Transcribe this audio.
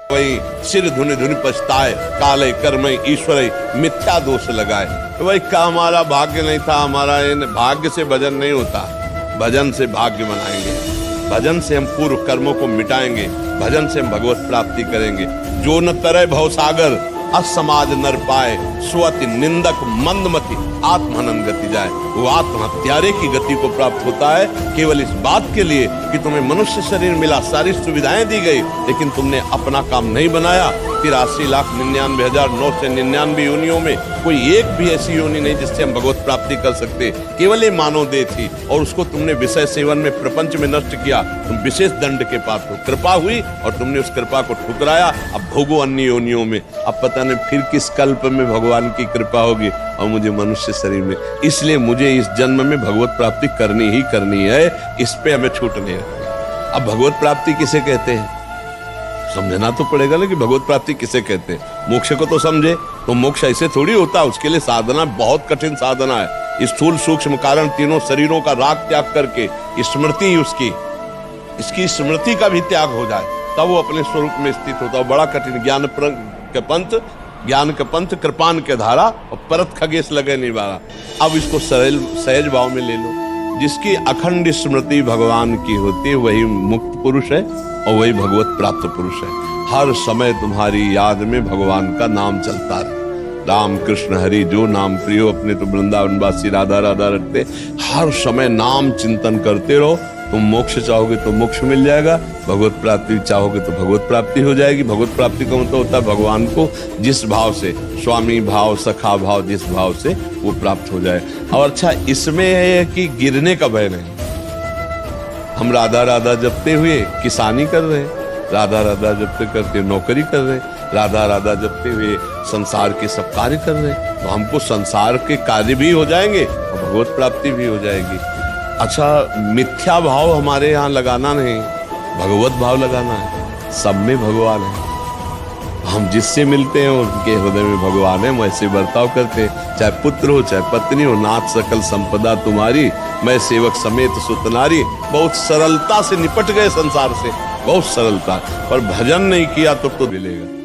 वही सिर धुनि धुनि पछताए, काले कर्म ईश्वर मिथ्या दोष लगाए। तो वही का हमारा भाग्य नहीं था, हमारा भाग्य से भजन नहीं होता, भजन से भाग्य बनाएंगे, भजन से हम पूर्व कर्मों को मिटाएंगे, भजन से हम भगवत प्राप्ति करेंगे। जो न तरय भवसागर असमाज नर पाए, स्वति निंदक मंदमति आत्महनन गति जाए। वो आत्महत्यारे की गति को प्राप्त होता है केवल इस बात के लिए कि तुम्हें मनुष्य शरीर मिला, सारी सुविधाएं दी गई, लेकिन तुमने अपना काम नहीं बनाया। 83,99,999 योनियों में कोई एक भी ऐसी योनि नहीं जिससे हम भगवत प्राप्ति कर सकते। केवल ये मानव देह थी और उसको तुमने विषय सेवन में प्रपंच में नष्ट किया, तुम विशेष दंड के पात्र हो। कृपा हुई और तुमने उस कृपा को ठुकराया, अब भोगो अन्य योनियों में। अब पता नहीं फिर किस कल्प में भगवान की कृपा होगी और मुझे मनुष्य शरीर में। इसलिए मुझे इस जन्म में भगवत प्राप्ति करनी ही करनी है, इस पे हमें छूट नहीं है। अब भगवत प्राप्ति किसे कहते हैं समझना तो पड़ेगा ना कि भगवत प्राप्ति किसे कहते हैं। मोक्ष को तो समझे, तो मोक्ष ऐसे थोड़ी होता, उसके लिए साधना बहुत कठिन साधना है। स्थूल सूक्ष्म कारण तीनों शरीरों का राग त्याग करके स्मृति इसकी स्मृति का भी त्याग हो जाए तब वो अपने स्वरूप में स्थित होता है। बड़ा कठिन ज्ञान के पंथ कृपान के धारा और परत खगेश लगे निवारा। अब इसको सहज भाव में ले लो। जिसकी अखंड स्मृति भगवान की होती है वही मुक्त पुरुष है और वही भगवत प्राप्त पुरुष है। हर समय तुम्हारी याद में भगवान का नाम चलता रहे। राम कृष्ण हरि जो नाम प्रियो, अपने तो वृंदावनवासी राधा राधा रखते। हर समय नाम चिंतन करते रहो। तुम मोक्ष चाहोगे तो मोक्ष मिल जाएगा, भगवत प्राप्ति चाहोगे तो भगवत प्राप्ति हो जाएगी। भगवत प्राप्ति का मतलब होता है भगवान को जिस भाव से, स्वामी भाव सखा भाव, जिस भाव से वो प्राप्त हो जाए। और अच्छा इसमें है कि गिरने का भय नहीं। हम राधा राधा जपते हुए किसानी कर रहे हैं, राधा राधा जपते करते नौकरी कर रहे हैं, राधा राधा जपते हुए संसार के सब कार्य कर रहे हैं। तो हमको संसार के कार्य भी हो जाएंगे और भगवत प्राप्ति भी हो जाएगी। अच्छा मिथ्या भाव हमारे यहाँ लगाना नहीं, भगवत भाव लगाना है। सब में भगवान है, हम जिससे मिलते हैं उनके हृदय में भगवान है, वैसे बर्ताव करते हैं। चाहे पुत्र हो चाहे पत्नी हो, नाथ सकल संपदा तुम्हारी, मैं सेवक समेत सुतनारी। बहुत सरलता से निपट गए संसार से, बहुत सरलता। पर भजन नहीं किया तो मिलेगा।